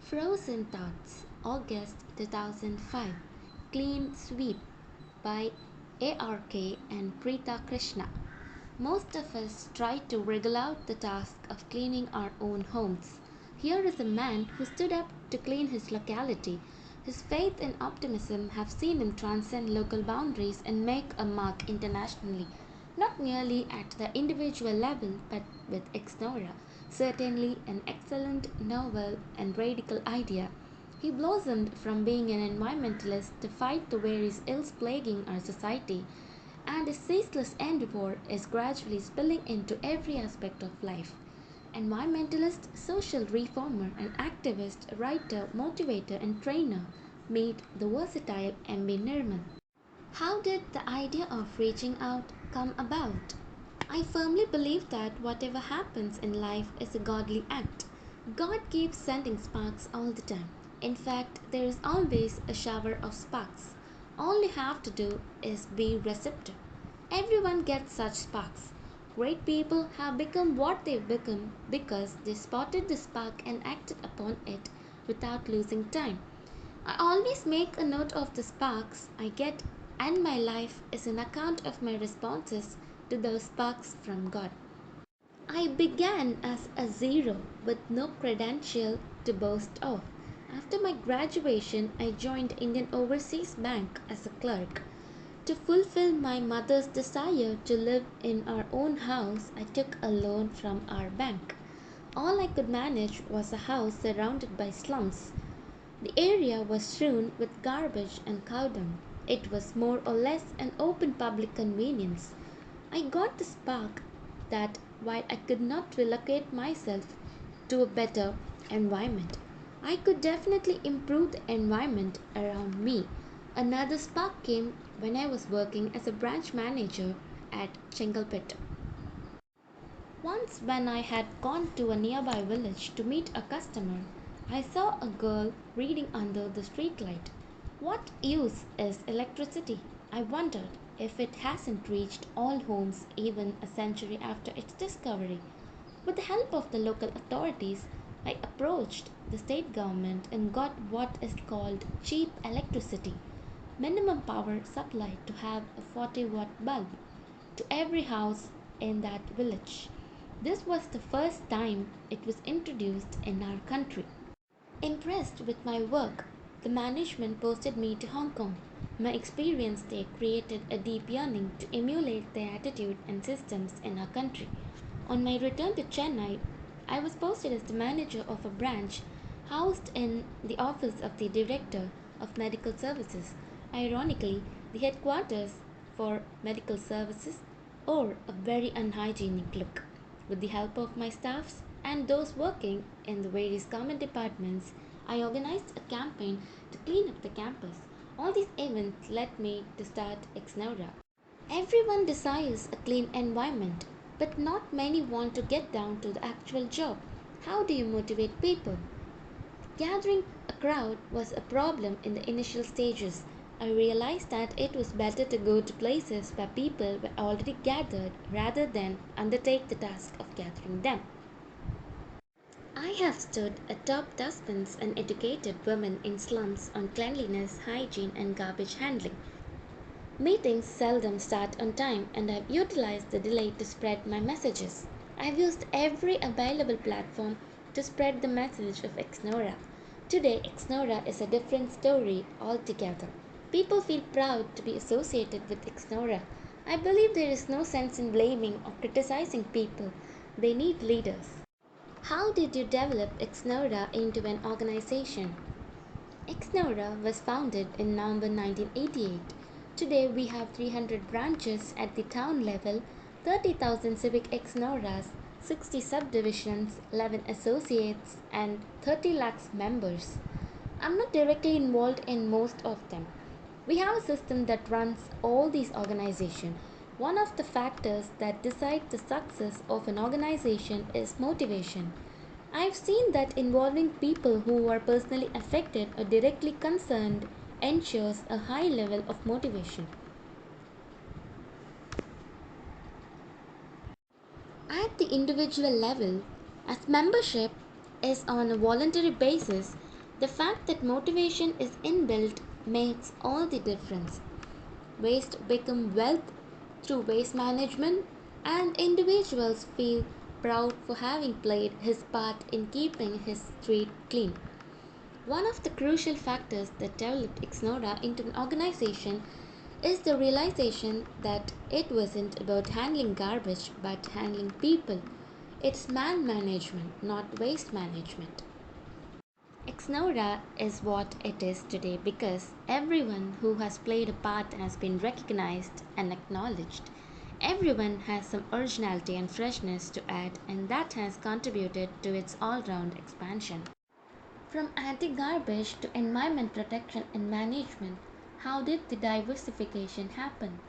Frozen Thoughts, August 2005. Clean Sweep by ARK and Preeta Krishna. Most of us try to wriggle out the task of cleaning our own homes. Here is a man who stood up to clean his locality. His faith and optimism have seen him transcend local boundaries and make a mark internationally, not merely at the individual level but with ExnoRa. Certainly an excellent, novel, and radical idea. He blossomed from being an environmentalist to fight the various ills plaguing our society, and his ceaseless endeavor is gradually spilling into every aspect of life. Environmentalist, social reformer, and activist, writer, motivator, and trainer, meet the versatile M.B. Nirman. How did the idea of reaching out come about? I firmly believe that whatever happens in life is a godly act. God keeps sending sparks all the time. In fact, there is always a shower of sparks. All you have to do is be receptive. Everyone gets such sparks. Great people have become what they've become because they spotted the spark and acted upon it without losing time. I always make a note of the sparks I get, and my life is an account of my responses to those sparks from God. I began as a zero with no credential to boast of. After my graduation, I joined Indian Overseas Bank as a clerk. To fulfill my mother's desire to live in our own house, I took a loan from our bank. All I could manage was a house surrounded by slums. The area was strewn with garbage and cow dung. It was more or less an open public convenience. I got the spark that while I could not relocate myself to a better environment, I could definitely improve the environment around me. Another spark came when I was working as a branch manager at Chengalpet. Once, when I had gone to a nearby village to meet a customer, I saw a girl reading under the streetlight. What use is electricity? I wondered if it hasn't reached all homes even a century after its discovery. With the help of the local authorities, I approached the state government and got what is called cheap electricity, minimum power supply to have a 40-watt bulb to every house in that village. This was the first time it was introduced in our country. Impressed with my work, the management posted me to Hong Kong. My experience there created a deep yearning to emulate their attitude and systems in our country. On my return to Chennai, I was posted as the manager of a branch housed in the office of the Director of Medical Services. Ironically, the headquarters for medical services or a very unhygienic look. With the help of my staffs and those working in the various government departments, I organized a campaign to clean up the campus. All these events led me to start ExnoRa. Everyone desires a clean environment, but not many want to get down to the actual job. How do you motivate people? Gathering a crowd was a problem in the initial stages. I realized that it was better to go to places where people were already gathered rather than undertake the task of gathering them. I have stood atop dustbins and educated women in slums on cleanliness, hygiene, and garbage handling. Meetings seldom start on time, and I've utilized the delay to spread my messages. I've used every available platform to spread the message of ExnoRa. Today, ExnoRa is a different story altogether. People feel proud to be associated with ExnoRa. I believe there is no sense in blaming or criticizing people. They need leaders. How did you develop ExnoRa into an organization? ExnoRa was founded in November 1988. Today we have 300 branches at the town level, 30,000 civic ExnoRas, 60 subdivisions, 11 associates, and 30 lakhs members. I'm not directly involved in most of them. We have a system that runs all these organizations. One of the factors that decide the success of an organization is motivation. I've seen that involving people who are personally affected or directly concerned ensures a high level of motivation. At the individual level, as membership is on a voluntary basis, The fact that motivation is inbuilt makes all the difference. Waste become wealth through waste management, and individuals feel proud for having played his part in keeping his street clean. One of the crucial factors that developed ExnoRa into an organization is the realization that it wasn't about handling garbage but handling people. It's man management, not waste management. ExnoRa is what it is today because everyone who has played a part has been recognized and acknowledged. Everyone has some originality and freshness to add, and that has contributed to its all round expansion. From anti garbage to environment protection and management, how did the diversification happen?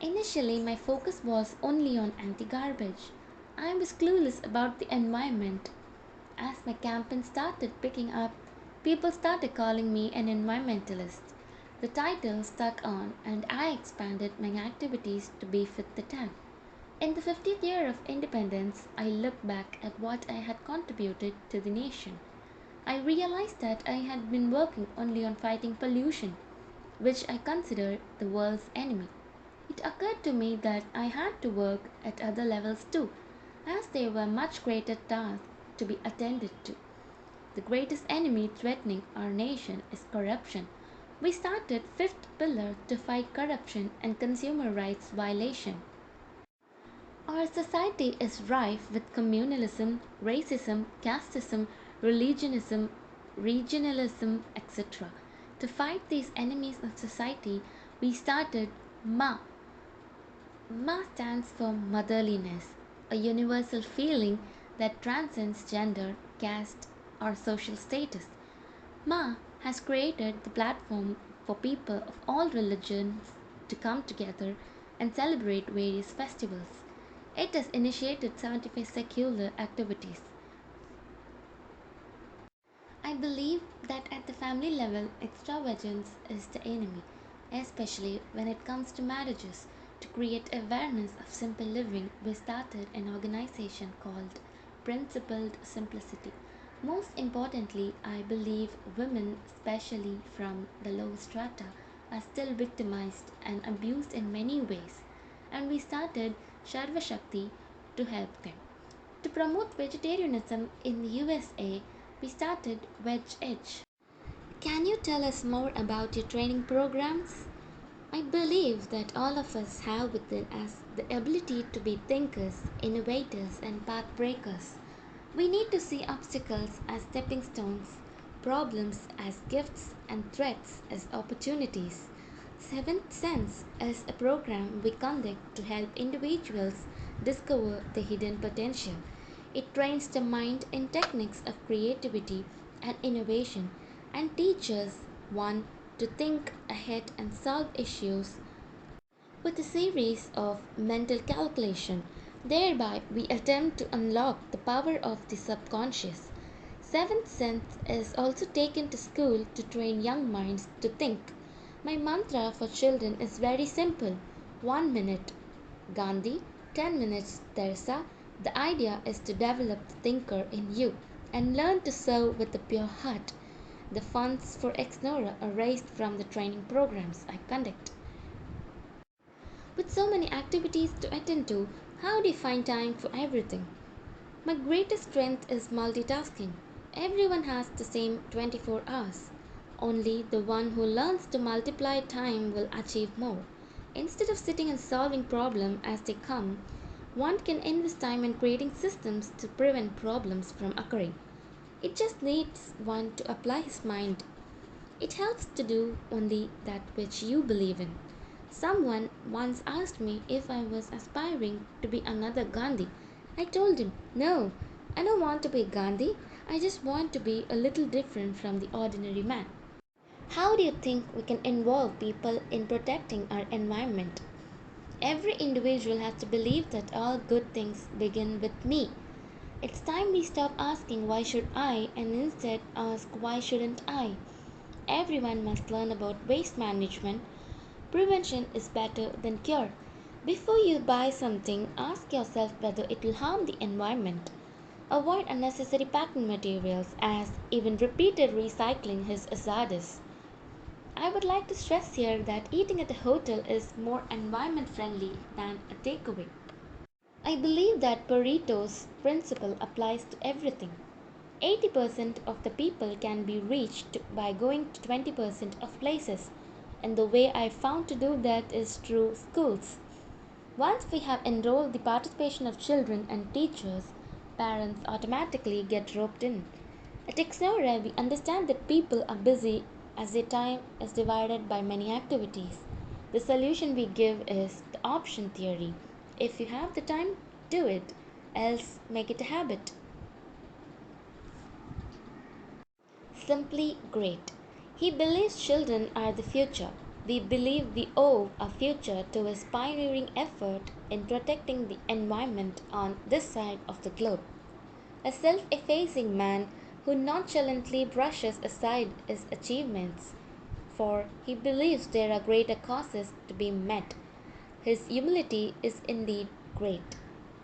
Initially, my focus was only on anti garbage. I was clueless about the environment. As my campaign started picking up, people started calling me an environmentalist. The title stuck on, and I expanded my activities to befit the tag. In the 50th year of independence, I looked back at what I had contributed to the nation. I realized that I had been working only on fighting pollution, which I considered the world's enemy. It occurred to me that I had to work at other levels too, as there were much greater tasks to be attended to. The greatest enemy threatening our nation is corruption. We started Fifth Pillar to fight corruption and consumer rights violation. Our society is rife with communalism, racism, casteism, religionism, regionalism, etc. To fight these enemies of society, we started MA. Ma stands for motherliness, a universal feeling that transcends gender, caste, or social status. Ma has created the platform for people of all religions to come together and celebrate various festivals. It has initiated 75 secular activities. I believe that at the family level, extravagance is the enemy, especially when it comes to marriages. To create awareness of simple living, we started an organization called Principled Simplicity. Most importantly, I believe women, especially from the low strata, are still victimized and abused in many ways, and we started Sharva Shakti to help them. To promote vegetarianism in the USA, we started Veg Edge. Can you tell us more about your training programs? I believe that all of us have within us the ability to be thinkers, innovators, and path breakers. We need to see obstacles as stepping stones, problems as gifts, and threats as opportunities. Seventh Sense is a program we conduct to help individuals discover their hidden potential. It trains the mind in techniques of creativity and innovation and teaches one to think ahead and solve issues with a series of mental calculation. Thereby, we attempt to unlock the power of the subconscious. Seventh Sense is also taken to school to train young minds to think. My mantra for children is very simple: 1 minute Gandhi, 10 minutes Teresa. The idea is to develop the thinker in you and learn to serve with a pure heart. The funds for ExnoRa are raised from the training programs I conduct. With so many activities to attend to, how do you find time for everything? My greatest strength is multitasking. Everyone has the same 24 hours. Only the one who learns to multiply time will achieve more. Instead of sitting and solving problems as they come, one can invest time in creating systems to prevent problems from occurring. It just needs one to apply his mind. It helps to do only that which you believe in. Someone once asked me if I was aspiring to be another Gandhi. I told him, no, I don't want to be Gandhi. I just want to be a little different from the ordinary man. How do you think we can involve people in protecting our environment? Every individual has to believe that all good things begin with me. It's time we stop asking why should I and instead ask why shouldn't I? Everyone must learn about waste management. Prevention is better than cure. Before you buy something, ask yourself whether it will harm the environment. Avoid unnecessary packing materials as even repeated recycling is hazardous. I would like to stress here that eating at a hotel is more environment friendly than a takeaway. I believe that Pareto's principle applies to everything. 80% of the people can be reached by going to 20% of places, and the way I found to do that is through schools. Once we have enrolled the participation of children and teachers, parents automatically get roped in. At ExnoRa, we understand that people are busy as their time is divided by many activities. The solution we give is the option theory. If you have the time, do it, else make it a habit. Simply great. He believes children are the future. We believe we owe our future to his pioneering effort in protecting the environment on this side of the globe. A self effacing man who nonchalantly brushes aside his achievements, for he believes there are greater causes to be met. His humility is indeed great.